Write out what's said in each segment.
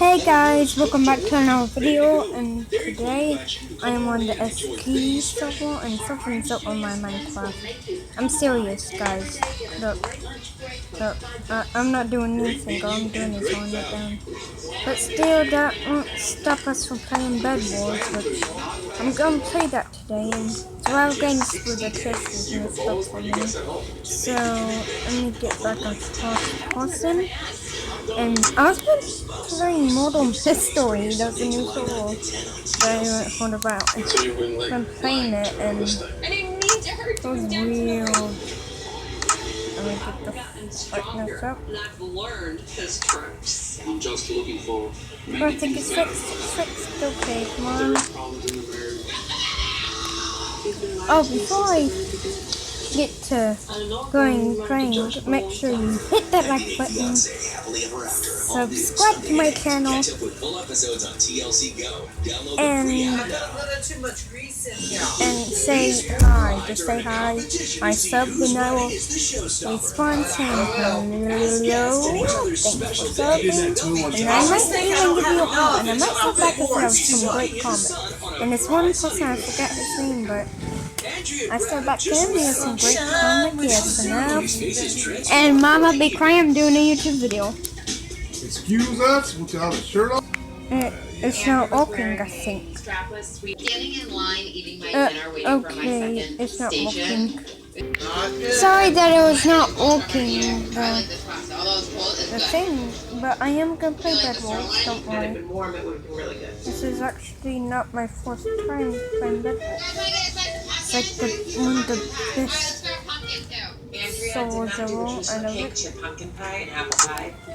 Hey guys, welcome back to another video, and today I am on the SK server and something's up on my Minecraft. I'm serious guys, look, I'm not doing anything, all I'm doing is holding it down. But still, that won't stop us from playing Bed Wars, which I'm gonna play that today, and survival games for the chests is messed up for me. So, let me get back on person. And I've been playing Modern History, that's a new server that I haven't heard about. I've been playing it and it was real. Let me get the brightness up. I think it's fixed, okay, come on. Oh, before I get to playing, make sure you hit that like button, subscribe to my channel, and say hi. Just say hi. I sub and I will respond saying hello. Thanks for subbing. And I might even give you a comment. And I might sub back if you have some great comments. And this one person, I forgot his name, but I still back then, we have some great comments, yes, for now. And Mama be crying, I'm doing a YouTube video. Excuse us, we'll tell the shirt off. It's not working, I think. Standing in line, eating my dinner, waiting for my second it's not station. working. Sorry that it was not working, the thing, but I am gonna play Bed Wars, don't worry. This is actually not my first time playing Bed Wars. It's like one of the best servers ever. I love it. Pumpkin pie and apple pie. I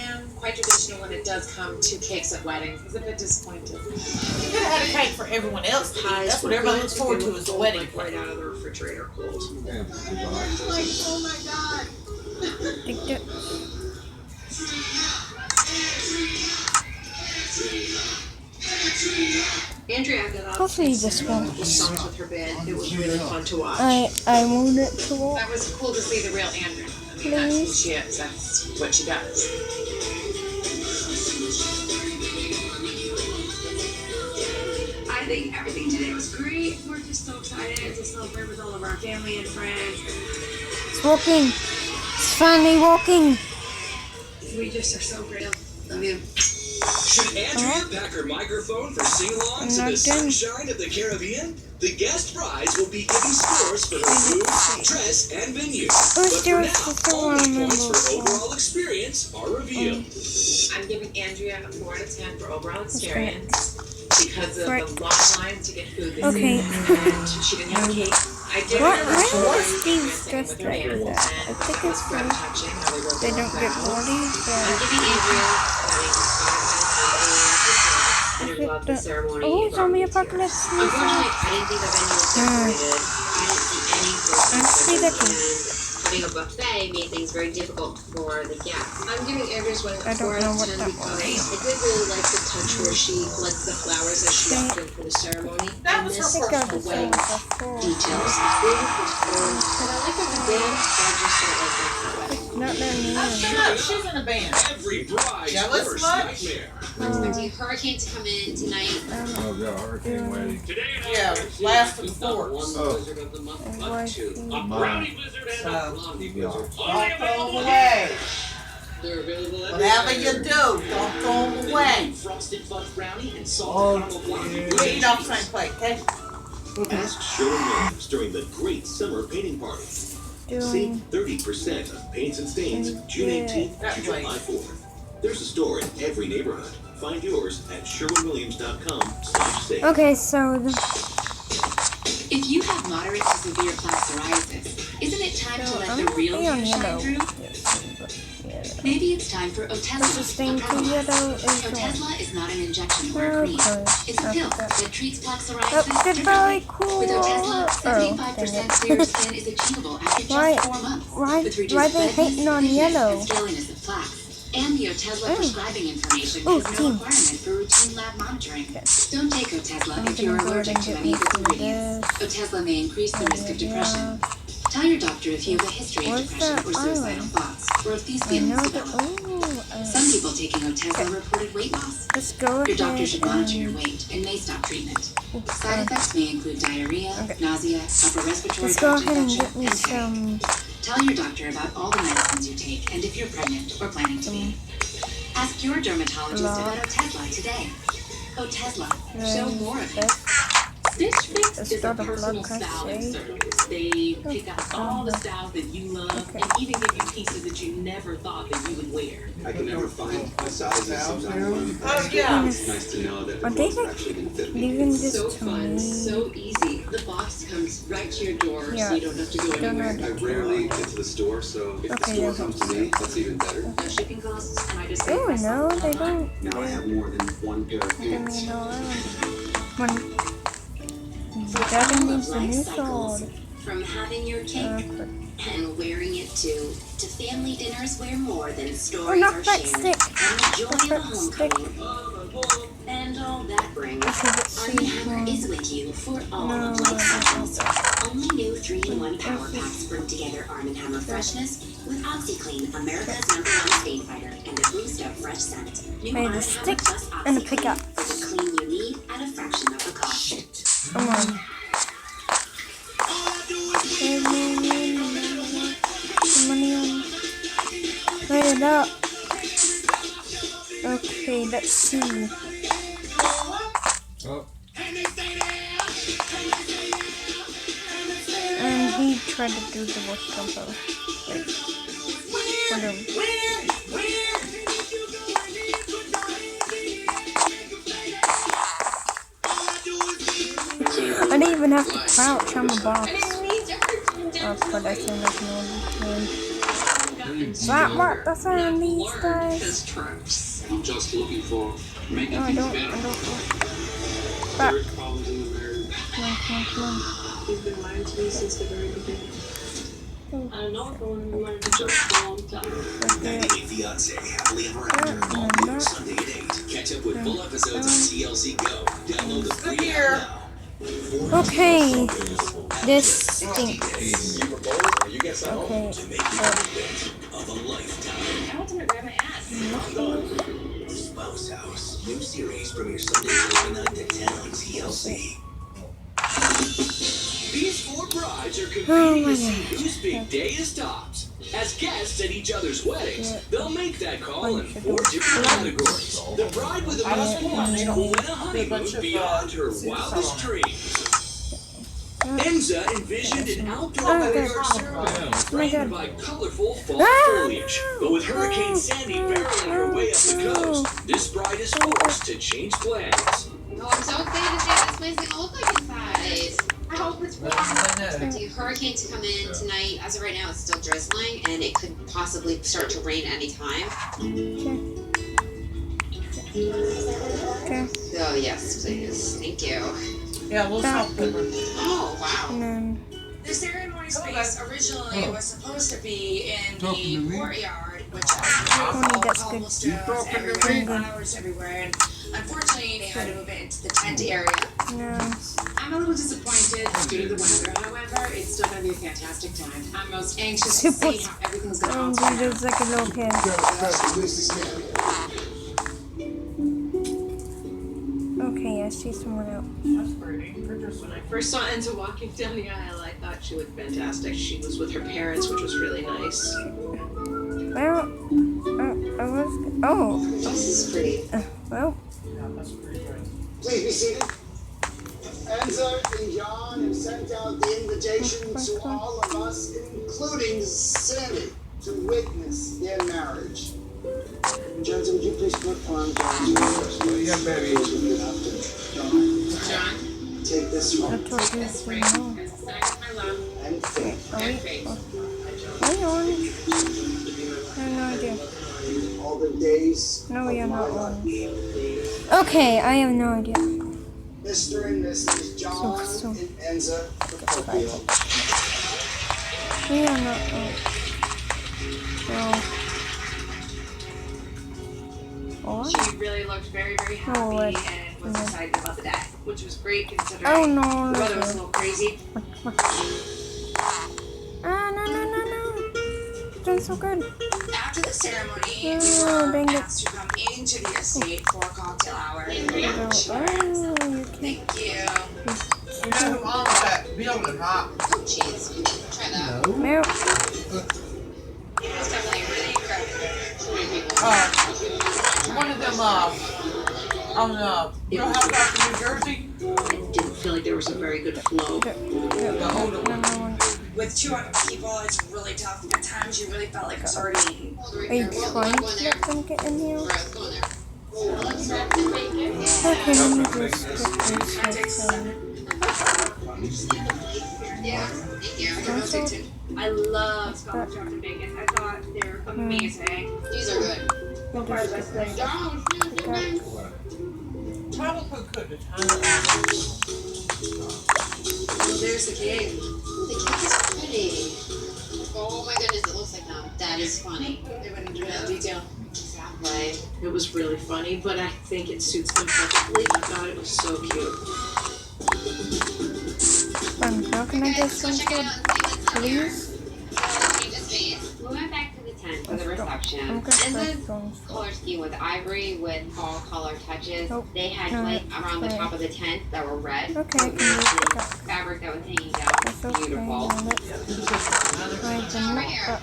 am quite traditional when it does come to cakes at weddings. It's a bit disappointed. You could have had a cake for everyone else. That's what everybody looks forward to is the wedding. Right out of the refrigerator cold. Oh my god. Andrea got off Hopefully this works. with her bed. It was really fun to watch. I want it to work. That was cool to see the real Andrea. I mean, that's who she is. That's what she does. I think everything today was great. We're just so excited to celebrate with all of our family and friends. It's working. It's finally working. We just are so grateful. Love you. Should Andrea pack her microphone for sing-along to the sunshine of the Caribbean? The guest prize will be giving scores for her food, dress, and venue. But for now, all the points for overall experience are revealed. I'm giving Andrea a 4 out of 10 for overall experience because of the long lines to get food this evening, and she didn't have a cake. I did Why remember is Steve dressed with her like neighbors, that? I and think it was it's breath touching how they they don't get bloody, I'm but giving Andrea love the ceremony. oh, zombie apocalypse. Unfortunately, I didn't think the venue was decorated. I didn't see any food. Having a buffet made things very difficult for the guests. I'm giving Andrea's one I don't know what that was. I did really like the touch where she collected the flowers as she walked in for the ceremony. That was her I think I personal was wedding. saying before. Details. And I like that the band, I just sort of like that. Not that Oh, shut up. She's in a band. Every bride's Jealous worst much? nightmare. We're expecting a hurricane to come in tonight. Oh, yeah, hurricane wedding. Yeah, last of the fourth. Brownie blizzard and a So, blondie blizzard. don't throw them away. They're available Whatever you do, don't throw them away. Frosted fudge brownie and salt caramel blondie We blizzard. eat off the same plate, okay? Ask Sherwin-Williams during the Great Summer Painting Party. Save 30% on paints and stains June 18th to July 4th. There's a store in every neighborhood. Find yours at sherwinwilliams.com/save. Okay, so If you have moderate to severe plaque psoriasis, isn't it time to let the real you shine through? Maybe it's time for Otezla. this thing to yellow is Otezla is not an injection or a cream. It's a pill that treats plaque That's psoriasis. very cool. With Otezla, Oh, 75% clear skin is achievable after just 4 months. why With reduced are they redness, hating on thickness, yellow? and scaliness of plaques. And the Otezla prescribing information Oh, has no team. requirement for routine lab monitoring. Okay. Don't take Otezla I'm if you're gonna go allergic ahead to and any of get its me ingredients. Otezla may increase the risk of depression. Tell your doctor if you have a history of Where's depression that or suicidal island? thoughts, or if these I feelings know that. develop. Oh, Some people taking Otezla reported weight loss. Let's go Your doctor ahead should monitor your and weight and may stop treatment. Side effects may include diarrhea, nausea, upper respiratory let's go tract ahead and infection, get me and pain. some. Tell your doctor about all the medicines you take and if you're pregnant or planning to be. Ask your dermatologist about Otezla today. Otezla, show more of it. Stitch Fix Let's is a start a personal blood styling pressure. service. They pick out all the styles that you love and even give you pieces that you never thought that you would wear. I can never find my sizes sometimes. Oh, yeah. It's nice to know that the Are they clothes like actually can fit me. leaving this So to fun, me? so easy. The box comes right to your door Yeah. so you don't have to go Don't anywhere. know. I rarely get to the store, so if Okay, the store yeah. comes to me, that's even better. No shipping costs, and I just Oh no, they don't. Now I have more than one pair of Give pants. me one. Dragon needs a new sword. From having your cake and wearing it too, to family dinners where more than stories not are that shared, stick. and the joy Not of a that stick. homecoming, and all that brings. Okay, let's see. Army Hammer is with you for all of life's cycles. Only new 3-in-1 power packs bring together Arm & Hammer freshness with OxyClean, America's #1 stain fighter, and a boost of fresh scent. New I Arm & have a Hammer stick plus and a OxyClean pickup. for the clean you need at a fraction of the cost. Come on. Money on. Light it up. Okay, let's see. Oh, And he tried to do the wolf combo. Wait. Hold on. I didn't even have to crouch on the box. But I think I can only play. Is that what the sound these guys? I'm just looking for making No, I don't. Back. problems in the marriage. Come on. He's been lying to me since the very beginning. I know I've been lying to Joe for a long time. Okay. Fiance, happily ever after, all new Sunday at 8. Catch up with full episodes on TLC Go. Download the free app now. Okay. This stinks. You get some Okay. to make it of a lifetime. Spouse House. New series premieres Sunday, July 9th at 10 on TLC. These four brides are competing to see whose big day is tops. As guests at each other's weddings, they'll make that call in 4 different categories. The bride with the most points will win a honeymoon beyond her wildest dreams. Enza envisioned an outdoor backyard ceremony framed by colorful fall foliage. But with Hurricane Sandy barreling her way up the coast, this bride is forced to change plans. Oh, I'm so excited to see what this place is gonna look like inside. I hope it's warm. Expecting a hurricane to come in tonight. As of right now, it's still drizzling, and it could possibly start to rain anytime. Okay. So yes, please. Thank you. Yeah, we'll stop them. Oh wow. And then The ceremony space originally was supposed to be in Talking to the me? courtyard, which Only that's good. cobblestones everywhere, flowers everywhere, and unfortunately they had to move it into the tent area. no. I'm a little disappointed due to the weather. However, it's still going to be a fantastic time. I'm most anxious to see how everything's going to all turn out. There's like a little kid. Okay, I see someone else. That's pretty. When I first saw Enza walking down the aisle, I thought she looked fantastic. She was with her parents, which was really nice. Well, I was. Oh, This is pretty. well. Yeah, that's pretty good. Please be seated. Enza and John have sent out the invitation to all of us, including Sandy, to witness their marriage. Johnson, would you please put on John's first? yeah, baby. You have to, John, take this I one told you to know. There's a sign of my love and faith. Are and we? faith. Are you on? I have no idea. All the days No, we are of my not life. on. Okay, I have no idea. Mr. and Mrs. John So. and Enza Procopio. We are not on. No. Or? She really looked very, very happy Oh, what? and was excited about the day, which was great considering Oh no, the weather was a no. little crazy. Ah, no. It's doing so good. After the ceremony, we Oh, were dang it. asked to come wait for cocktail hour. Thank you. You know who owns that building, huh? Oh, cheese. Try that. Milk. It's definitely really incredible. One of them, on Real Housewives of New Jersey. It didn't feel like there was a very good flow. The older one. With 200 people, it's really tough. At times, you really felt like it's already eaten. Are you trying to let them get in here? Right, go in there. Okay, let me just get this Yeah, thank you. I love Scottish chocolate bacon. I thought they were amazing. These are good. Probably could have There's the cake. Oh, the cake is pretty. Oh my goodness, it looks like them. That is funny. They went into real detail. Exactly. It was really funny, but I think it suits them perfectly. I thought it was so cute. How can I get some food, please? We went back to the tent for the reception. I'm gonna And try the those. color scheme with ivory with fall color touches. Oh, They had no, like that's around the fine. top of the tent that were red. Okay, I With can use matching that. fabric that was hanging down. That's okay. Beautiful. Now let's try the milk up.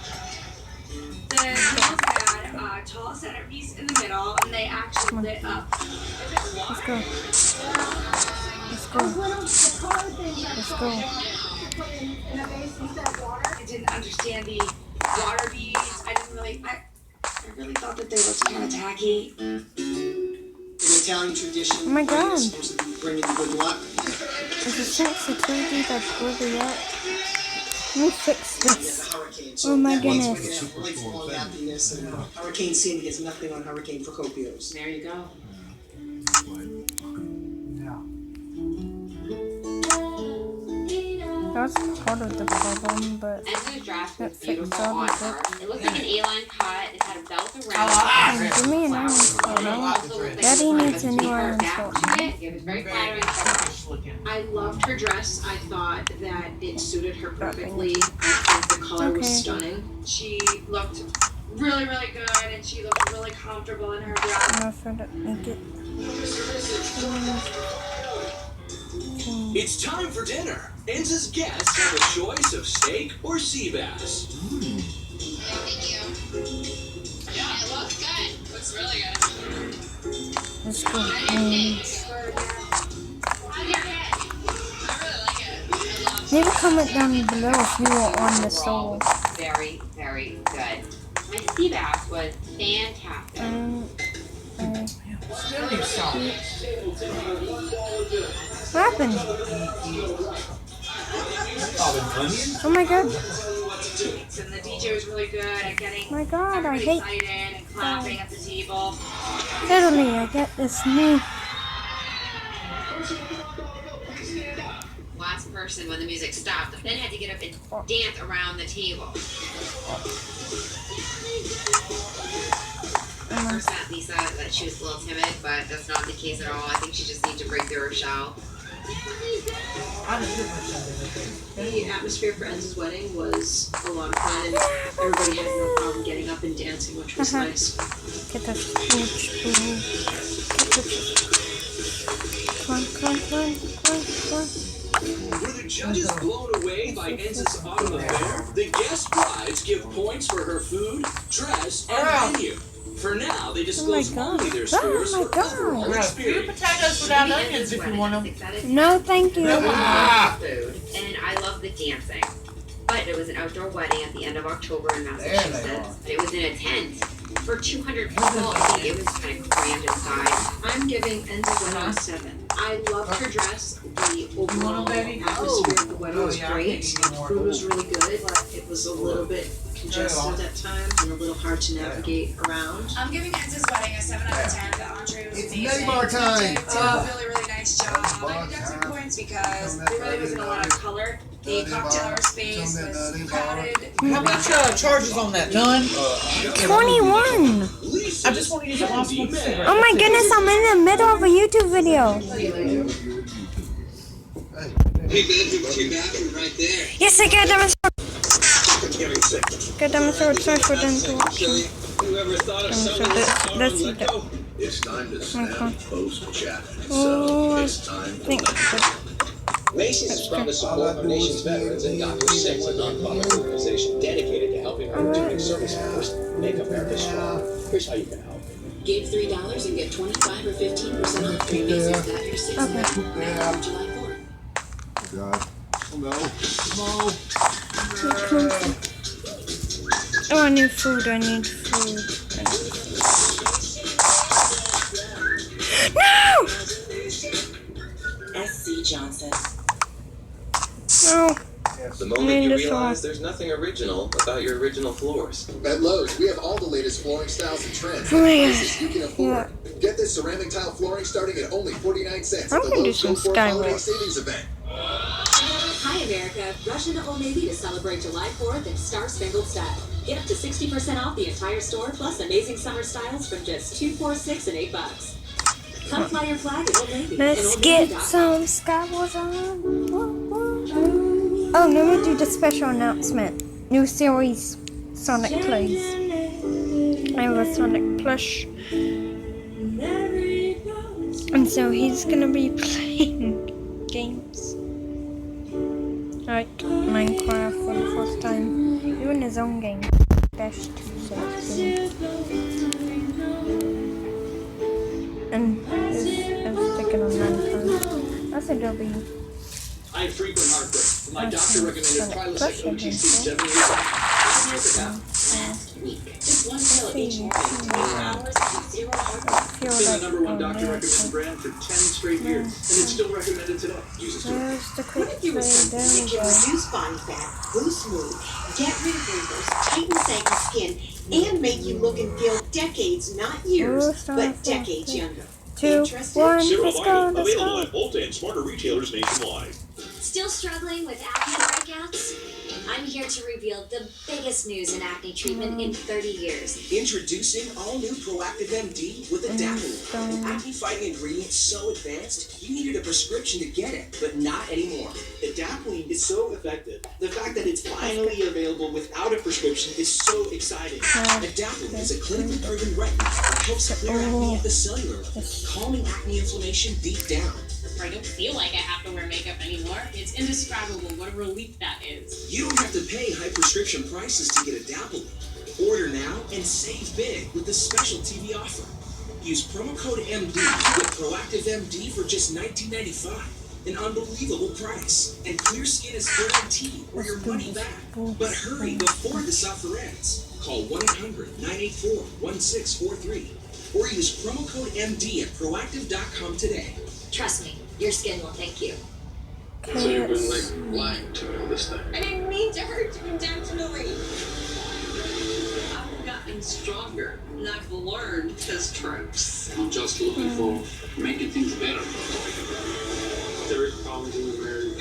The tables had a tall centerpiece in the middle, and they actually lit up. Let's go. Let's go. Let's go. I didn't understand the water beads. I really thought that they looked kind of tacky. In Italian tradition, Oh my God. it's supposed to be bringing good luck. Is it sensitivity that's really up? Let me fix this. Hurricane. Oh my that means we goodness. can have lifelong happiness, and Hurricane Sandy has nothing on Hurricane Procopios. There you go. That's part of the problem, but Enzo's dress was that fits beautiful all on of her. it. It looked like an A-line cut. It had a belt around it. Give me an iron sword. Also looked like Daddy it was needs a new sweetheart iron back sword. to it. It was very flattering. I loved her dress. I thought that it suited her perfectly. I think the color was Okay. stunning. She looked really, really good, and she looked really comfortable in her dress. I'm not sure to make it. It's time for dinner. Enza's guests have a choice of steak or sea bass. Thank you. Yeah, it looks good. Looks really good. Let's go. How's your head? I really like it. I love Maybe comment down below if you were on the soul. Very, very good. My sea bass was fantastic. Still need salt. What happened? Oh my God. And the DJ was really good at getting My God, I everybody hate. excited and clapping at the table. Suddenly, I get this new. Last person when the music stopped, then had to get up and dance around the table. First met Lisa that she was a little timid, but that's not the case at all. I think she just needs to break through her shell. The atmosphere for Enza's wedding was a lot of fun, and everybody had no problem getting up and dancing, which was nice. Get the smooch. Come on. Were the judges blown away by Enza's autumn affair? The guest brides give points for her food, dress, and venue. For now, they disclose only their scores for overall Few experience. potatoes without onions if you want them. No, thank you. And I love the dancing. But it was an outdoor wedding at the end of October in Massachusetts. But it was in a tent for 200 people. I think it was kind of crammed inside. I'm giving Enza's wedding a 7. I loved her dress. The overall atmosphere of the wedding was great. The food was really good, but it was a little bit congested at times and a little hard to navigate around. I'm giving Enza's wedding a 7 out of 10. The entree was It's amazing. Neymar time. They did a really, really nice job. I deduct some points because there really wasn't a lot of color. The cocktail hour space was crowded. How much charges on that? None? 21. I just want to use it while I smoke a cigarette. Oh my goodness, I'm in the middle of a YouTube video. Hey, bedroom, your bathroom right there. Yes, I got them. Getting sick. Got them. Sorry for the interruption. Whoever thought of So someone let's eat it. go? It's time to snap, post, chat, and Oh, sell. It's time for think Macy's is proud to support our nation's veterans and got your six, a nonprofit organization dedicated to helping our returning service members make America strong. Here's how you can help. Give $3 and get 25 or 15% off 3 Macy's Got Your Six event through July 4th. God. Oh no. Oh, I need food. I need food. No! SC Johnson. No. The moment you realize there's nothing original about your original floors. At Lowe's, we have all the latest flooring styles and trends. Oh my Prices you can afford. Get this ceramic tile flooring starting at only 49 cents I'm at the gonna do Lowe's some Go For Holiday Skywalk. Savings Event. Hi, America. Rush into Old Navy to celebrate July 4th in Star Spangled Style. Get up to 60% off the entire store, plus amazing summer styles from just $2, $4, $6, and $8. Come fly your flag at Old Navy. Let's get some Skywars on. Oh, let me do the special announcement. New series, Sonic Plays. I have a Sonic plush. And so he's gonna be playing games. Like Minecraft for the first time. Doing his own game. Dash 2 and is sticking on Minecraft. That's a W. I have frequent heartburn. My doctor recommended Prilosec OTC 7 years ago. Last week. Just one pill each morning, 24 hours, with 0 heartburn. It's been the number one doctor recommended brand for 10 straight years, and it's still recommended today. Use it. Where's the quick What if you were something that can reduce body fat, boost mood, get rid of wrinkles, tighten saggy skin, and make you look and feel decades, not years, but decades younger? 2, 1, let's go, let's Available go. at Ulta and smarter retailers nationwide. Still struggling with acne breakouts? I'm here to reveal the biggest news in acne treatment in 30 years. Introducing all new Proactive MD with Adapalene. An acne-fighting ingredient so advanced, you needed a prescription to get it, but not anymore. Adapalene is so effective. The fact that it's finally available without a prescription is so exciting. Adapalene is a clinically proven retin that helps clear acne at the cellular level, calming acne inflammation deep down. I don't feel like I have to wear makeup anymore. It's indescribable what a relief that is. You don't have to pay high prescription prices to get Adapalene. Order now and save big with the special TV offer. Use promo code MD to get Proactive MD for just $19.95. An unbelievable price. And clear skin is guaranteed or your money back. But hurry before this offer ends. Call 1-800-984-1643 or use promo code MD at proactive.com today. Trust me, your skin will thank you. So you've been like lying to me all this time. I didn't mean to hurt you intentionally. I've gotten stronger, and I've learned his tricks. I'm just looking for making things better. There is problems in the marriage.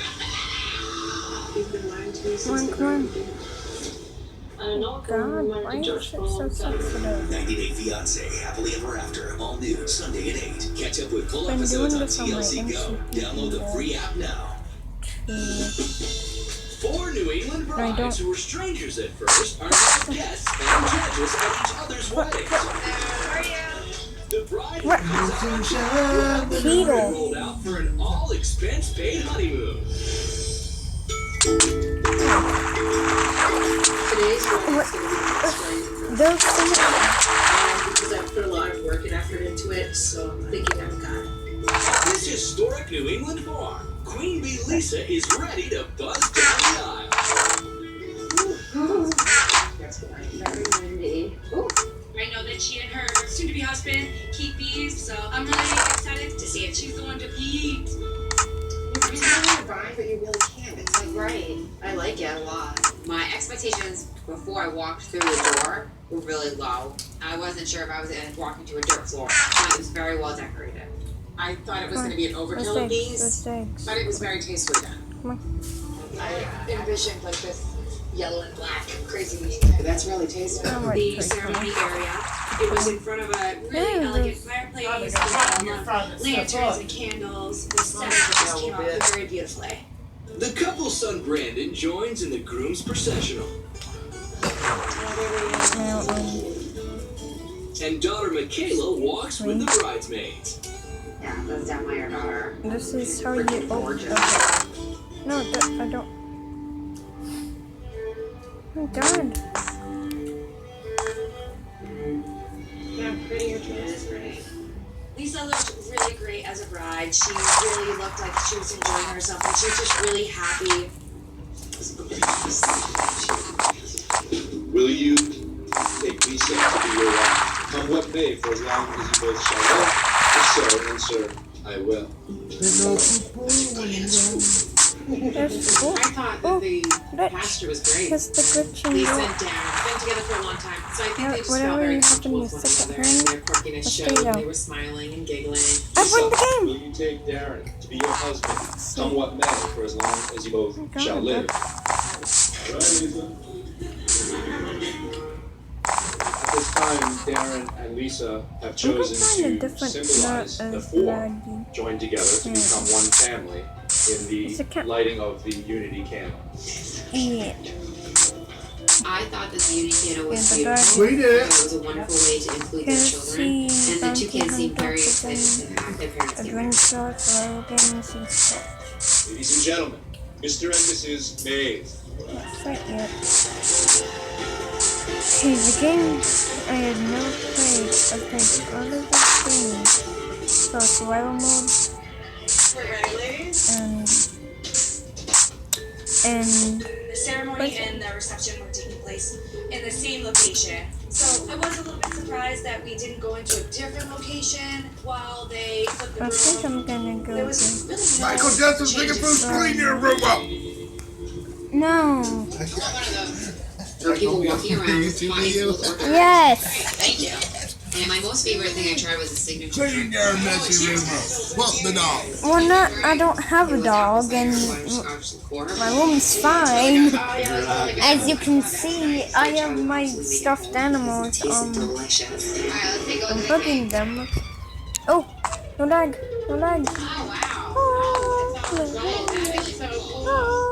You've been lying to me Come since on, the come on. very beginning. I don't know if I God, wanted why to is judge it so for a long time. sensitive? 90 Day Fiancé, Happily Ever After, all new, Sunday at 8. Catch up with full Been episodes doing on this on my TLC Go. MCP Download the free app now. 4 New England I brides don't. who were strangers at first are now guests and judges at each other's weddings. The bride What? Peter. rolled out for an all-expense-paid honeymoon. Today's one is going to be the best one. Those Because I've put a lot of work and effort into it, so I'm thinking I've got it. At this historic New England farm, Queen Bee Lisa is ready to buzz down the aisle. That's very windy. Ooh. I know that she and her soon-to-be husband keep bees, so I'm really excited to see if she's the one to eat. You really want to buy, but you really can't. It's like, right. I like it a lot. My expectations before I walked through the door were really low. I wasn't sure if I was walking to a dirt floor, but it was very well decorated. I thought it was going to be an overkill of bees, but it was very tastefully done. I envisioned like this yellow and black crazy bee. That's really tasteful. The ceremony area, it was in front of a really elegant fireplace, lanterns and candles. The setting just came out very beautifully. The couple's son Brandon joins in the groom's processional. And daughter Michaela walks with the bridesmaids. Yeah, that's definitely your daughter. This is how you open Gorgeous. No, I don't. Oh God. Yeah, pretty or It is pretty. Lisa looked really great as a bride. She really looked like she was enjoying herself, and she was just really happy. Will you take Lisa to be your wife? Come what may, for as long as you both shall live. If so, and sir, I will. There's, oh, I thought that oh, the look. pastor was great. Because the glitching Lisa door. and Dan have been together for a long time, so I think they just Whatever felt very you comfortable happen with to one stick another. it in, Their quirkiness let's showed, go. and they were smiling and giggling. I won the game! Will you take Darren to be your husband? Come what may, for as long as you both shall live. All right, Lisa. At this time, Darren and Lisa have chosen to symbolize the four joined together to become one family in the lighting of the unity candle. Yeah. I thought this unity candle was Yeah, beautiful. We did. It was a wonderful way to include their children. And the two kids seemed very excited to have their parents get married. Adventure, survival games, and such. Ladies and gentlemen, Mr. and Mrs. Mays. That's right, yep. Okay, the game I had never played. I played all of the games. So survival mode. We're ready, ladies? And The ceremony and the reception were taking place in the same location. So I was a little bit surprised that we didn't go into a different location while they put the I think room. I'm gonna go There was to... really no Michael Jackson's looking for a screen your room up. No. There are people walking around with bodies full of organs. Yes. Thank you. And my most favorite thing I tried was a signature Clean drink. your messy room up. Walk the dog. Well, not, I don't have a dog, and my room's fine. As you can see, I have my stuffed animals. Delicious. Alright, let's take a I'm look at hugging them. Oh, no lag, no lag. Oh, wow.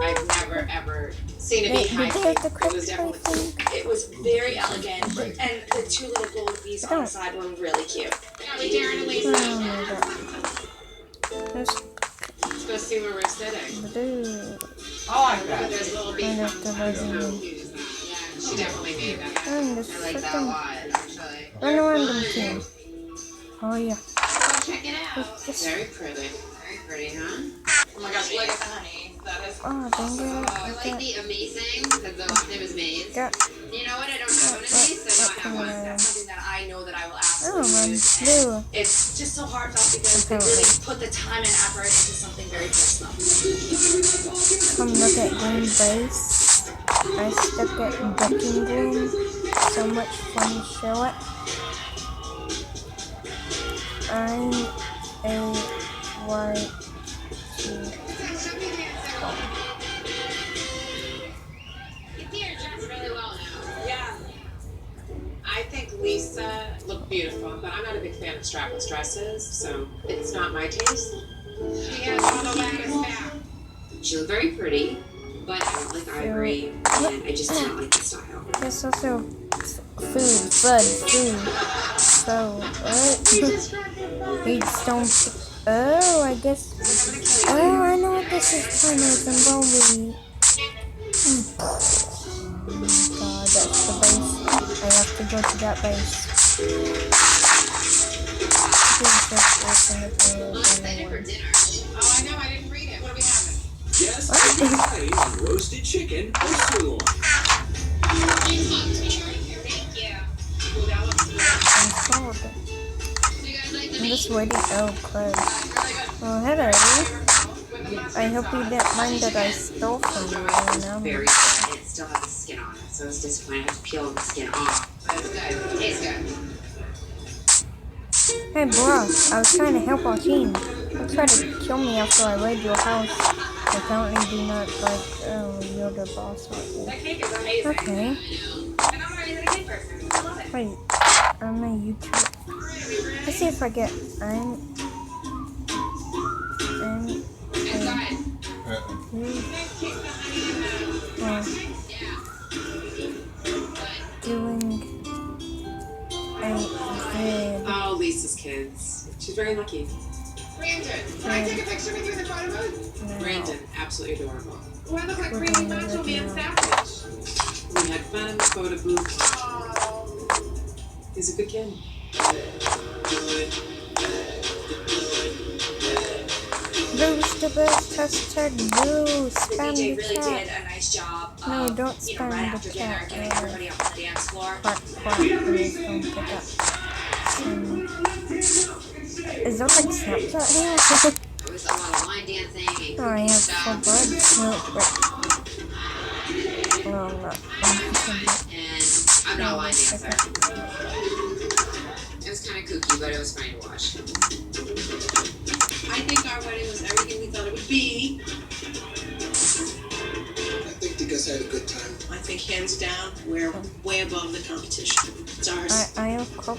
I've never ever seen it Wait, behind did me. they have the It quick was definitely thing? It was very elegant, and the two little gold bees on the side were really cute. Darren and Lisa. Oh my god. Let's go see where we're sitting. I like that. There's little I bees. left the resume. She definitely made that. And this I like that a freaking lot, actually. random team. Oh yeah. Go check it out. What's this? Very pretty. Very pretty, huh? Oh my gosh, look at the honey. That is. Oh, dang it. I like the amazing because the last name is Maze. Yeah. You know what? I don't have one of these, so I don't have one. That's something that I know that I will Oh, absolutely man. use. Blue. It's just so heartfelt because they really put the time and effort into something very personal. Come look at green base. I stuck at decking green. So much fun to show it. I'm a white. Yeah. I think Lisa looked beautiful, but I'm not a big fan of strapless dresses, so it's not my taste. She has all the lattice back. She looked very pretty, but I don't like ivory, and I just don't like the style. There's also food, food. So, Stone. Oh, I guess. Oh, I know what this is. Kind of Bumblebee. God, that's the base. I have to go to that base. Excited for dinner. Oh, I know, I didn't read it. What are we having? Yes, everybody on roasted chicken or sirloin. Thank you. Ooh, that looks good. I'm cold. Do you guys like the I'm meat? just waiting. Oh, crud. Oh, hello. I hope you didn't mind that I stole from you. Very good. It still has the skin on it, so it's disappointing. I have to peel the skin off. But it's good. It tastes good. Hey, bro, I was trying to help our team. Don't try to kill me after I raid your house. I apparently do not like, oh, you're the boss. That cake is amazing. Okay. And I'm not even a cake person. I love it. Wait, I'm a YouTuber. Let's see if I get, I'm doing a kids. She's very lucky. Brandon, can I take a picture with you in the photo booth? Brandon, absolutely adorable. Oh, I look like Randy Macho Man Savage. We had fun in the photo booth. Oh. He's a good kid. Boost the boost, hashtag boost, The spam DJ the really chat. did a nice job of, No, don't right spam after the dinner, chat. getting everybody up on the dance floor. Please don't pick up. Is that like Snapchat here? There was a lot of line dancing and Oh, I cooking have stuff. full blood. No, I'm not. And I'm not a line dancer. It was kind of kooky, but it was fun to watch. I think our wedding was everything we thought it would be. I think the guys had a good time. I think hands down, we're way above the competition. It's ours. I have cup.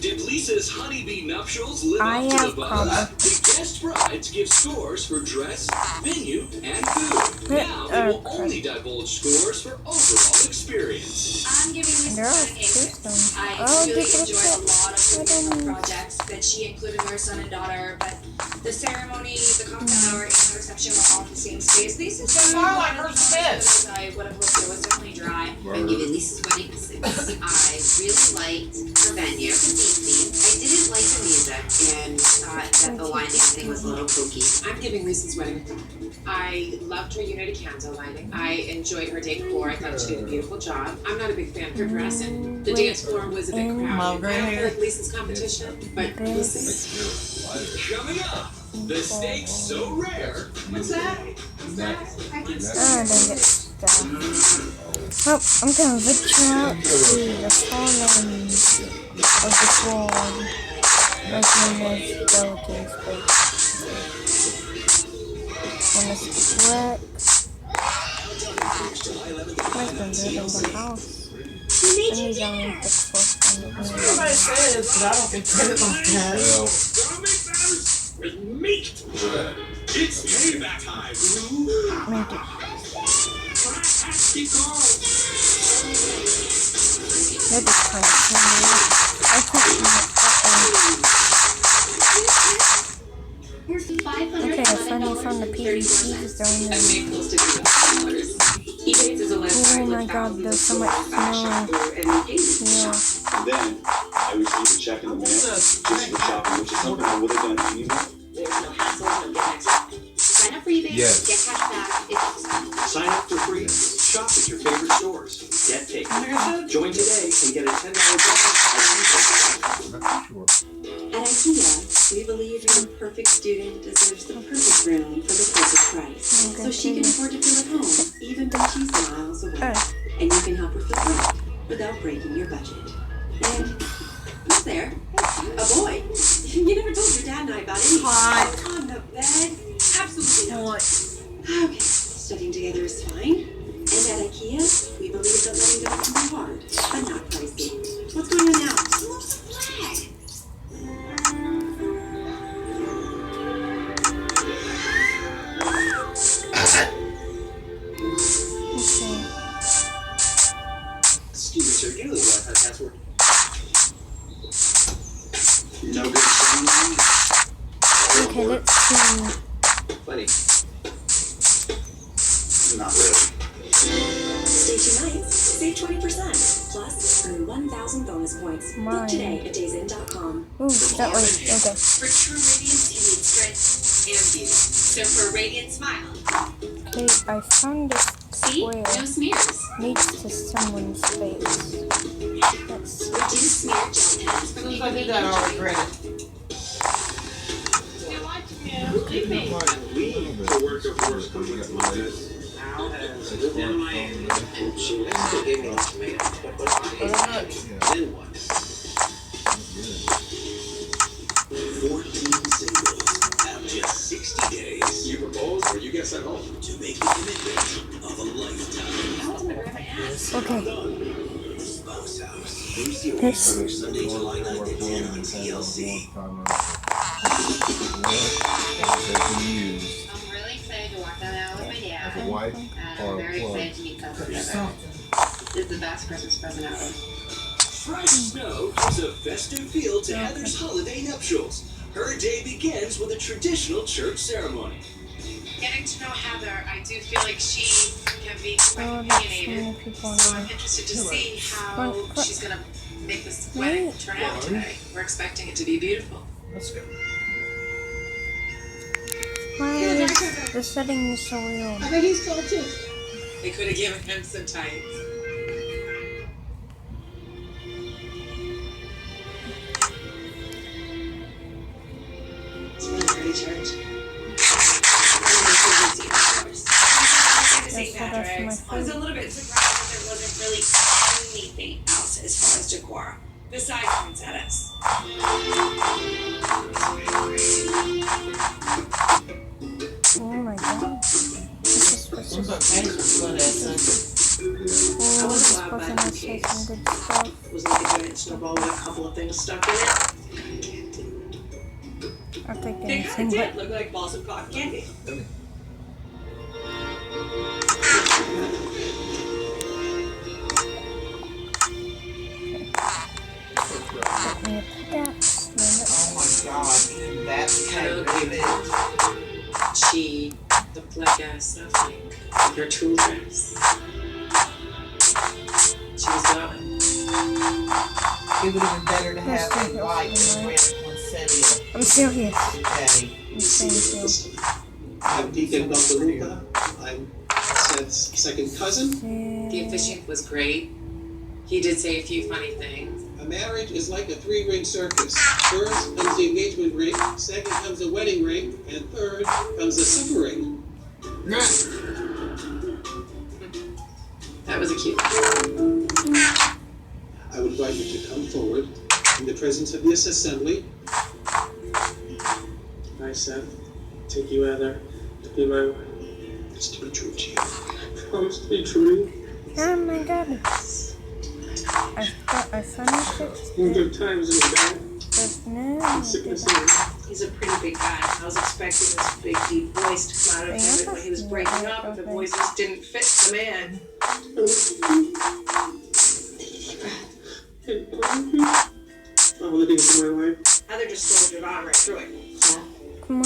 Did Lisa's honeybee nuptials live I up to have the buzz? cover. The guest brides give scores for dress, venue, and food. Now they will only divulge scores for overall experience. I'm giving this There are one an A. systems. I Oh, really give it a enjoyed a lot of the tip. projects that she included with her son and daughter, but the ceremony, the cocktail hour, and the reception were all in the same space. Lisa's It's more like her Smith. I would have hoped it was definitely dry. I'm giving Lisa's wedding a 6. I really liked her venue, the theme. I didn't like the music and thought that the line dancing was a little kooky. I'm giving Lisa's wedding a 5. I loved her Unity candle lighting. I enjoyed her decor. I thought she did a beautiful job. I'm not a big fan of her dress, and the dance floor was a bit Love crowded. her I don't hair. feel like Lisa's competition, but we'll see. Coming up, the steak so rare. What's that? Oh, dang it. Oh, I'm gonna venture out to the following of the world. My name is Skeleton Space. Wanna sweat? My husband's in the house. And he's only 6 Everybody says, but I don't get credit like that. Gonna make matters with meat. It's payback time. Make it. Keep going. That is kind of funny. I can't Okay, funny from the PvP zone. I made close to $2,000. Ebates is a website Oh my with god, thousands there's of so much fashion, snow. food, and engagement Yeah. shops. And then I received a check in the mail just for shopping, which is something I would have done anyway. There's no hassle, no gimmicks. Sign up for eBay, Yes. get cash back. It's Sign up for free. Shop at your favorite stores. Get paid. Join today and get a $10 bonus. At IKEA, we believe your perfect student deserves the perfect room for the perfect price. So she can afford to feel at home, even when she's miles away. And you can help her feel good without breaking your budget. And who's there? A boy? You never told your dad and I about any Hot. on the bed? Absolutely not. Okay, studying together is fine. And at IKEA, we believe that letting go can be hard, but not pricey. What's going on now? Who's the flag? Excuse me, sir. Do you know the Wi-Fi password? No good thing. Okay, let's see. Plenty. Not really. Stay 2 nights, save 20%. Plus, earn 1,000 bonus points. Mine. Book today at daysinn.com. Ooh, that way. Okay. For true radiance, you need strength and beauty. So for a radiant smile, Okay, I found this see? square. No smears. Needs to someone's face. Let's see. Reduce smear gel pens As from soon as the I did that, I'll regret it. We co-worker force companies like this. Al has lived in Miami, and she still gave me an ultimatum. But I then what? 14 singles have just 60 days. You propose or you get sent home to make the commitment of a lifetime. Okay. Spouse House. Lucy This. O'Connor, Sunday, July 9th at 10 on TLC. I'm really excited to walk down the aisle with my dad. As a wife I'm or a very plug? excited to meet Coco together. This is the best Christmas present ever. Fresh snow gives a festive feel to Heather's holiday nuptials. Her day begins with a traditional church ceremony. Getting to know Heather, I do feel like she can be quite opinionated. So I'm interested to see how she's going to make this wedding turn out today. We're expecting it to be beautiful. Let's go. Why is the setting so weird? I think he's cold too. They could have given him some tights. It's really pretty church. St. Patrick's. I was a little bit surprised that there wasn't really anything else as far as decor besides poinsettias. Oh my god. This is I wasn't allowed by pancakes. some good stuff. It was like a giant snowball with a couple of things stuck in it. I'll take They anything kind of but did look like balls of cotton candy. let me pickaxe. Oh my god, that's kind of vivid. She looked like a snowflake in her tool dress. She was glowing. It would have been better to have a white and red poinsettia. I'm still here. Okay. I'm staying still. I'm Deacon Bumpaluka. I'm Seth's second cousin. The officiant was great. He did say a few funny things. A marriage is like a three-ring circus. First comes the engagement ring, second comes the wedding ring, and third comes the super ring. That was a cute. I would invite you to come forward in the presence of this assembly. I, Seth, take you, Heather, to be my wife. It's to be true to you. Promise to be true to you. Oh my god. I finished it. In good times and bad. But no. Sickness and health. He's a pretty big guy. I was expecting this big deep voice to come out of him when he was breaking up, but the voice just didn't fit the man. All the days of my life. Heather just soldiered on right through it. Come on.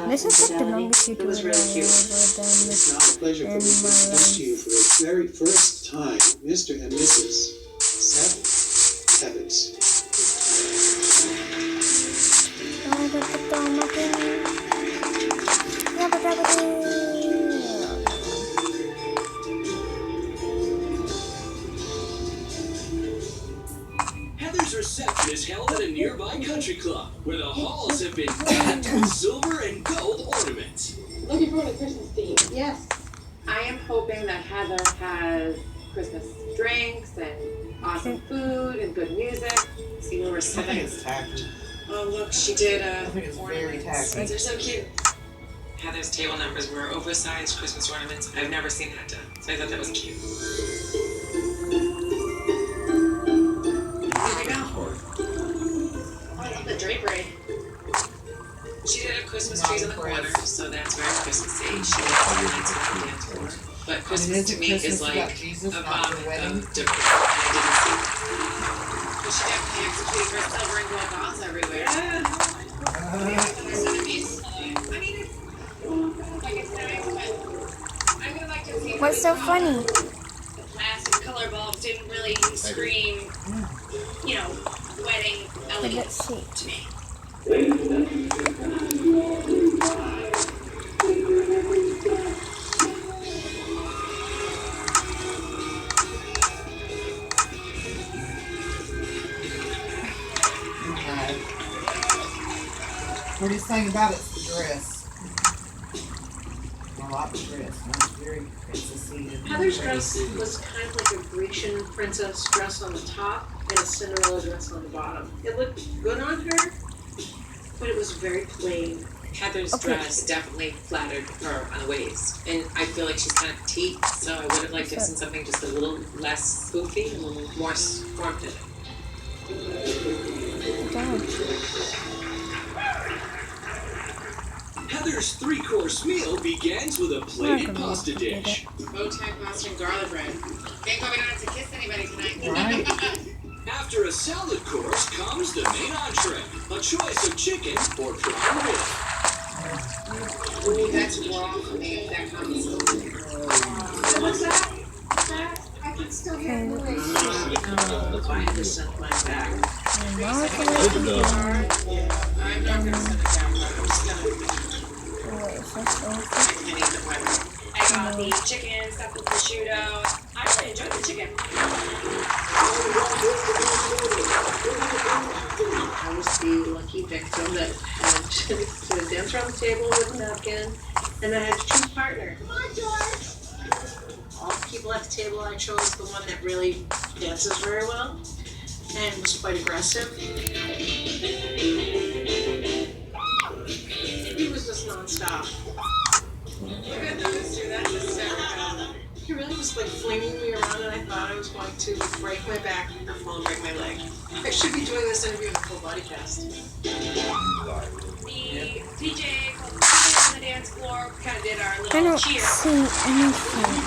This is like the longest YouTube It was really cute. I've ever done. It's not a pleasure for me to introduce to you for the very first time, Mr. and Mrs. Seth Evans. Heather's reception is held at a nearby country club, where the halls have been decked with silver and gold ornaments. Looking forward to Christmas Eve. Yes. I am hoping that Heather has Christmas drinks and awesome food and good music. See where we're I think sitting. it's tacky. Oh look, she did I think it's very ornaments. tacky. They're so cute. Heather's table numbers were oversized Christmas ornaments. I've never seen that done, so I thought that was cute. Here we go. I love the drapery. She did have Christmas trees in the corner, so that's very Christmassy. She did all the lights on the dance floor. But Christmas to me is like a vomit of decor, and I didn't see that. But she definitely executed her silver and gold balls everywhere. What's so funny? The plastic color bulbs didn't really scream, you know, wedding elegance to me. What do you think about it? The dress. I like the dress. It's very princessy. Heather's dress was kind of like a Grecian princess dress on the top and a Cinderella dress on the bottom. It looked good on her, but it was very plain. Heather's dress definitely flattered her on the waist, and I feel like she's kind of petite, so I would have liked to have seen something just a little less spoofy, a little more formative. Heather's three-course meal begins with a plated pasta dish. Bow tie pasta and garlic bread. Thank God we don't have to kiss anybody tonight. Right. After a salad course comes the main entree, a choice of chicken or prime rib. Ooh, that's raw for me. That comes. What's that? I can still hear the noise. I had to send mine back. I'm not gonna sit it down, but I'm just gonna. I can't eat the pepper. I got the chicken stuffed with prosciutto. I really enjoyed the chicken. I was the lucky victim that had to dance around the table with a napkin, and I had to choose a partner. Come on, George! All the people at the table, I chose the one that really dances very well and was quite aggressive. He was just nonstop. He really was like flinging me around, and I thought I was going to break my back or fall and break my leg. I should be doing this interview in a full body cast. The DJ called the on the dance floor. We kind of did our I little don't cheer. see anything.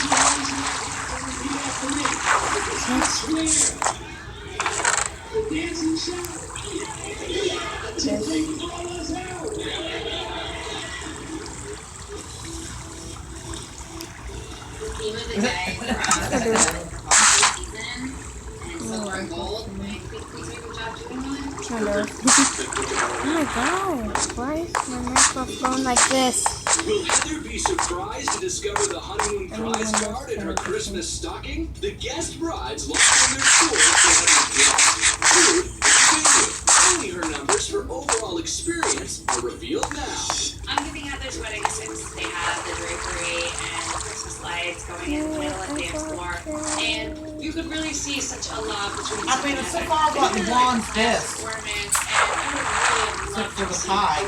The theme of the day for us is the holiday season, and silver and gold. And I think we did a good job doing that. Hello. Oh my god, why is my microphone like this? Will Heather be surprised to discover the honeymoon prize card in her Christmas stocking? The guest brides locked in their scores for Heather's dress, food, and venue. Only her numbers for overall experience are revealed now. I'm giving Heather's wedding a 6. They have the drapery and the Christmas lights going in the middle of the dance floor. And you could really see such a love between I mean, it's so far about the blonde's best. ornaments, and I would really love Except for to the see pie.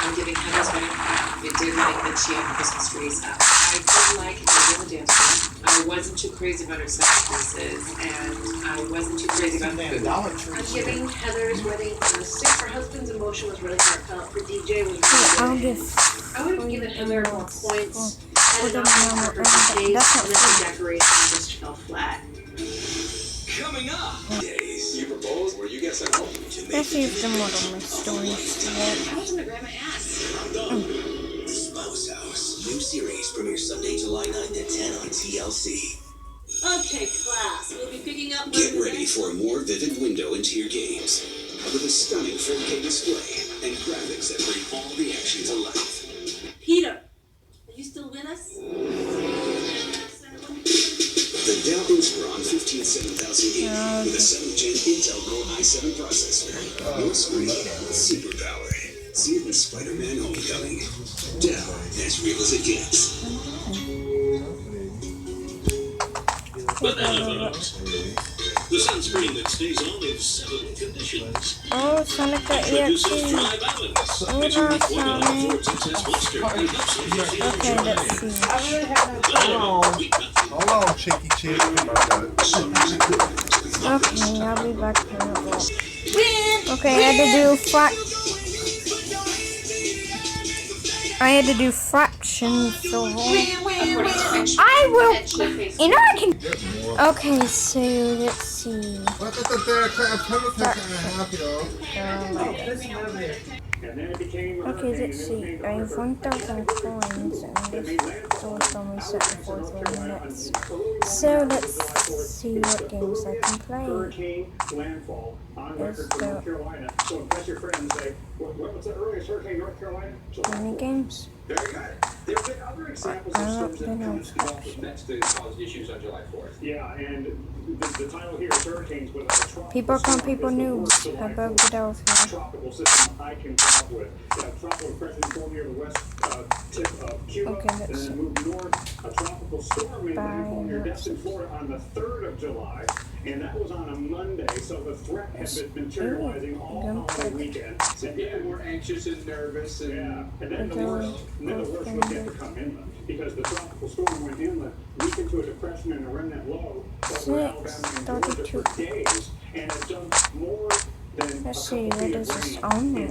I'm giving Heather's wedding pie. It did like the cheap Christmas trees up. I did like it on the dance floor. I wasn't too crazy about her sacrifices, and I wasn't too crazy about the food. I'm giving Heather's wedding a 6. Her husband's emotion was really heartfelt. The DJ was really I'll good. give I would have given Heather more points. for Had the it not been for her that's DJs, not and then the decoration just fell flat. Coming up, days you propose or you get sent home. Let's see if the model my stories I was gonna grab my ass. The Spouse House. New series premieres Sunday, July 9th at 10 on TLC. Okay, class, we'll be picking up. Get ready for a more vivid window into your games. With a stunning 4K display and graphics that bring all the action to life. Peter, are you still with us? The Dow Inspiron 15780 with a 7th gen Intel Core i7 processor. Your screen, superpower. See it in Spider-Man Homecoming. Dow, as real as it gets. The sunscreen that stays on in 7 conditions. Oh, Sonic the EXE. Oh, no, Sonic. Okay, let's see. Hold on, cheeky chick. Okay, I'll be back in a minute. Okay, I had to do fractions, so I will, you know I can. Okay, so let's see. Okay, let's see. I have 1,000 coins, and this also only set for 3 minutes. So let's see what games I can play. Mini games. Very good. There have been other examples of storms that have come to next to cause issues on July 4th. Yeah, and the title here is Hurricanes with a tropical People come, storm people is news over July about 4th. Philadelphia. Tropical system I can come up with. Tropical depression formed near the west tip of Cuba, Okay, and let's then moved north. A tropical storm made landfall near Destin, Florida on the 3rd of July, and that was on a Monday, so the threat has been materializing all holiday weekend. So yeah, we're anxious and nervous, and and then the worst was yet to come inland, because the tropical storm went inland, weakened to a depression and a remnant low over Alabama and Georgia for days, and has done more than Let's see, what is this only?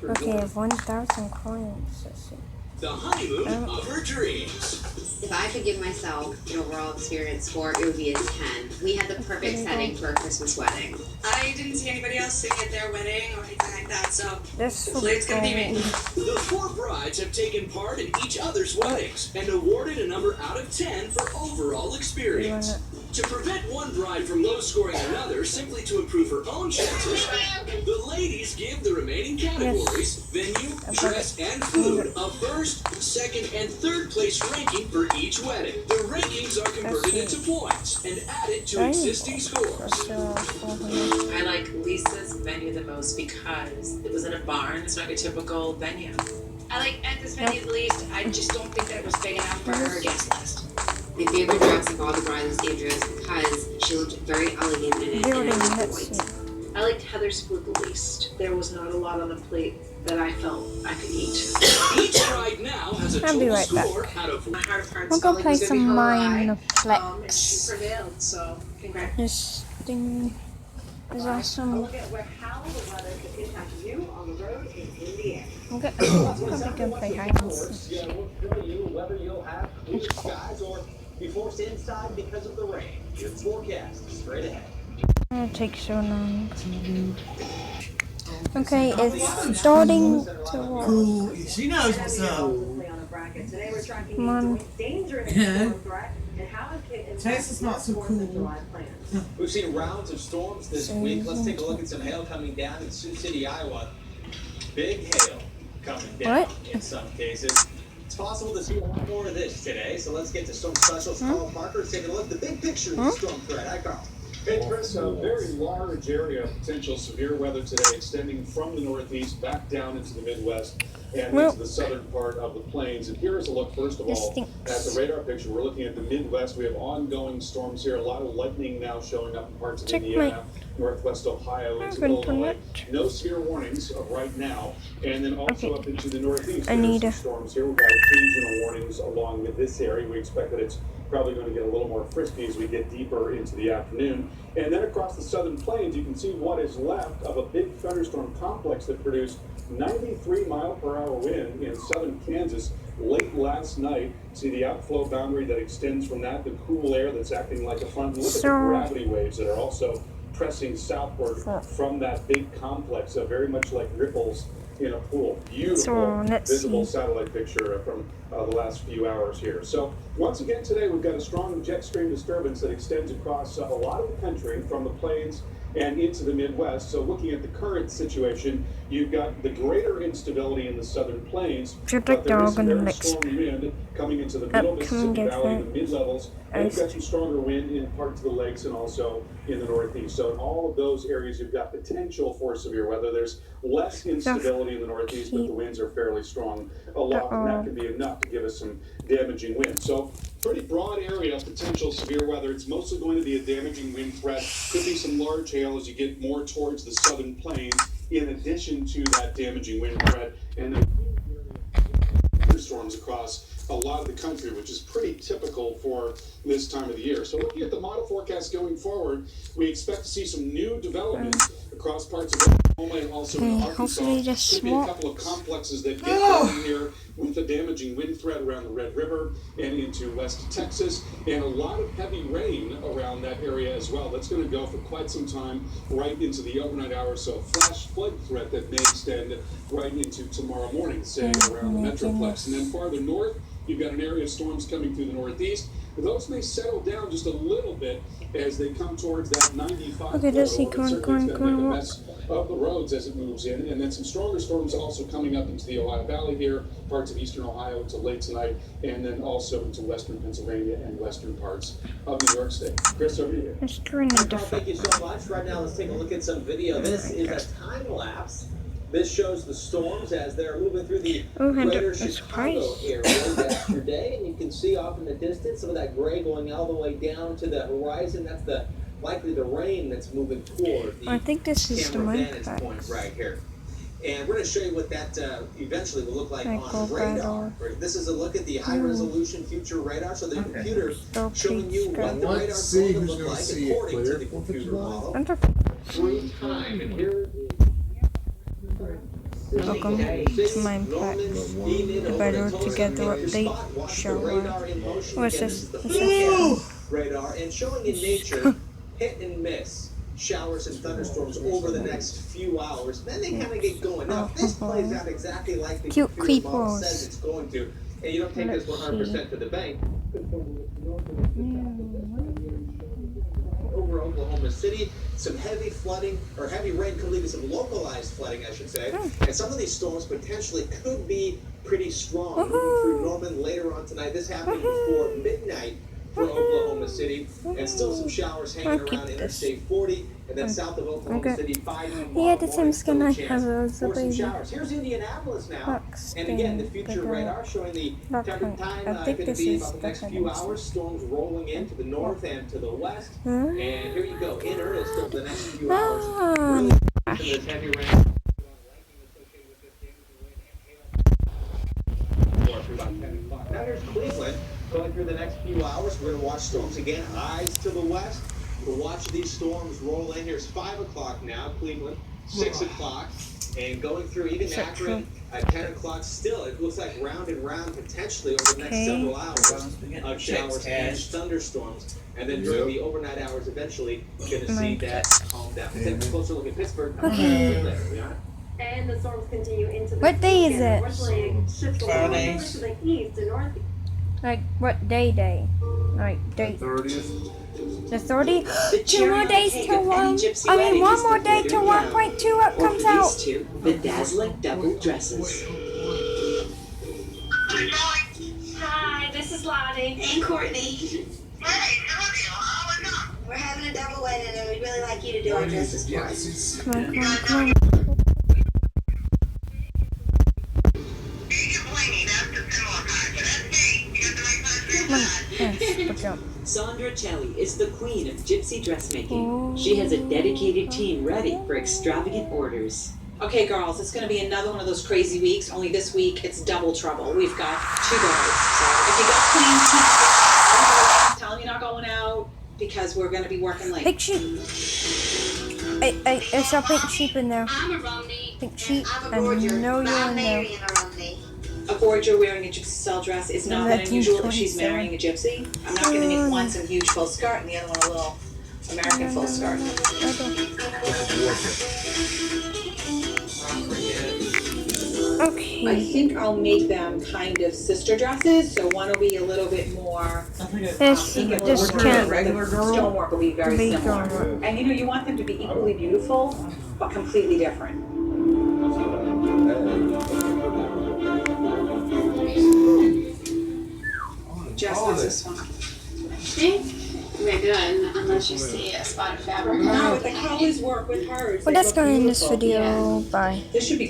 Okay, I have 1,000 coins. Let's see. The honeymoon of her dreams. If I could give myself an overall experience score, it would be a 10. We had the perfect setting for a Christmas wedding. I didn't see anybody else sing at their wedding or anything like that, so hopefully it's gonna be me. The 4 brides have taken part in each other's weddings and awarded a number out of 10 for overall experience. To prevent one bride from low scoring another simply to improve her own chances, the ladies give the remaining categories, venue, dress, and food, a first, second, and third place ranking for each wedding. The rankings are converted into points and added to existing scores. I like Lisa's venue the most because it was in a barn. It's not a typical venue. I like Anthony's venue the least. I just don't think that it was big enough for her guest list. My favorite dress of all the brides was Andrea's because she looked very elegant in it. And I white. I liked Heather's food the least. There was not a lot on the plate that I felt I could eat. Each bride now has a total score out of My heart of hearts. We'll go play some and she Mineplex. prevailed, so congrats. This thing is awesome. Look at how the weather could impact you on the road in Indiana. Okay, I'm probably gonna play hide and seek. Whether you'll have clear skies or be forced inside because of the rain. Your forecast straight ahead. It'll take so long. Okay, it's starting to walk. Cool. She knows what's up. Come on. Yeah. Texas not so cool. We've seen rounds of storms this week. Let's take a look at some hail coming down in Sioux City, Iowa. Big hail coming down in some cases. It's possible to see a lot more of this today, so let's get to Storm Specialist Carl Parker taking a look at the big picture of the storm threat. Hi, Carl. Hey, Chris, a very large area of potential severe weather today extending from the northeast back down into the Midwest and into the southern part of the plains. And here's a look, first of all, at the radar picture. We're looking at the Midwest. We have ongoing storms here. A lot of lightning now showing up in parts of Indiana, northwest Ohio, into Illinois. No severe warnings right now. And then also up into the northeast, there's some storms here. We've got occasional warnings along with this area. We expect that it's probably going to get a little more frisky as we get deeper into the afternoon. And then across the southern plains, you can see what is left of a big thunderstorm complex that produced 93-mile-per-hour wind in southern Kansas late last night. See the outflow boundary that extends from that, the cool air that's acting like a front. Look at the gravity waves that are also pressing southward from that big complex, very much like ripples in a pool. Beautiful visible satellite picture from the last few hours here. So once again today we've got a strong jet stream disturbance that extends across a lot of the country from the plains and into the Midwest. So looking at the current situation, you've got the greater instability in the southern plains, but there is some very strong wind coming into the middle Mississippi Valley, the mid-levels, and you've got some stronger wind in parts of the lakes and also in the northeast. So in all of those areas, you've got potential for severe weather. There's less instability in the northeast, but the winds are fairly strong aloft, and that can be enough to give us some damaging wind. So pretty broad area of potential severe weather. It's mostly going to be a damaging wind threat. Could be some large hail as you get more towards the southern plains, in addition to that damaging wind threat. And then thunderstorms across a lot of the country, which is pretty typical for this time of the year. So looking at the model forecast going forward, we expect to see some new developments across parts of Oklahoma and also in Arkansas. Could be a couple of complexes that get going here with the damaging wind threat around the Red River and into West Texas, and a lot of heavy rain around that area as well. That's going to go for quite some time, right into the overnight hours. So a flash flood threat that may extend right into tomorrow morning, say around the Metroplex. And then farther north, you've got an area of storms coming through the northeast. Those may settle down just a little bit as they come towards that 95. Okay, let's see. Going of the roads as it moves in, and then some stronger storms also coming up into the Ohio Valley here, parts of eastern Ohio until late tonight, and then also into western Pennsylvania and western parts of New York State. Chris, over to you. Thank you so much. Right now, let's take a look at some video. This is a time lapse. This shows the storms as they're moving through the greater Chicago area yesterday, and you can see off in the distance some of that gray going all the way down to the horizon. That's likely the rain that's moving toward the I think this is the vantage point right here. And we're going to show you what that eventually will look like on radar. This is a look at the high-resolution future radar. So the computer showing you what the radar is going to look like according to the computer model through time. And here Welcome to my the Better Together update shower. What's this? Radar and showing in nature hit and miss showers and thunderstorms over the next few hours. Then they kind of get going. Now, if this plays out exactly like the computer model says it's going to, and you don't take this 100% to the bank, over Oklahoma City, some heavy flooding, or heavy rain could lead to some localized flooding, I should say. And some of these storms potentially could be pretty strong. Moving through Norman later on tonight. This happening before midnight for Oklahoma City. And still some showers hanging around Interstate 40. And then south of Oklahoma City, 5 Yeah, the same skin I have as a baby. Here's Indianapolis now. And again, the future radar showing the temperature time going to be about the next few hours. Storms rolling in to the north and to the west. And here you go, in earnest over the next few hours. Really this heavy rain. Now here's Cleveland going through the next few hours. We're going to watch storms again. Eyes to the west. We'll watch these storms roll in. Here's 5 o'clock now, Cleveland. 6 o'clock. And going through even Akron at 10 o'clock. Still, it looks like round and round potentially over the next several hours of showers and thunderstorms. And then during the overnight hours, eventually, you're going to see that calm down. We'll take a closer look at Pittsburgh. And the storms continue into the What day is it? Friday. To the east and north. Like what day? Like date. 30th. The 30th? 2 more days till 1. I mean, 1 more day till 1.2 up comes out. Bedazzling double dresses. Hi, this is Lottie. And Courtney. We're having a double wedding and we'd really like you to do our dresses for us. Come on. Sandra Celli is the queen of gypsy dressmaking. She has a dedicated team ready for extravagant orders. Okay, girls, it's going to be another one of those crazy weeks, only this week it's double trouble. We've got 2 girls. So if you got plans, tell them you're not going out because we're going to be working late. Pink sheep. I saw pink sheep in there. I'm a Romney. Pink sheep. I know you're in there. A Borgia wearing a gypsy style dress is not that unusual if she's marrying a gypsy. I'm not going to make one some huge full skirt and the other one a little American full skirt. Okay. I think I'll make them kind of sister dresses, so one will be a little bit more. This can't. Regular stonework will be very similar. And you want them to be equally beautiful, but completely different. Jess wants this one. We're good, unless you see a spot of fabric. No, the colors work with hers. Well, that's going to end this video. Bye. This should be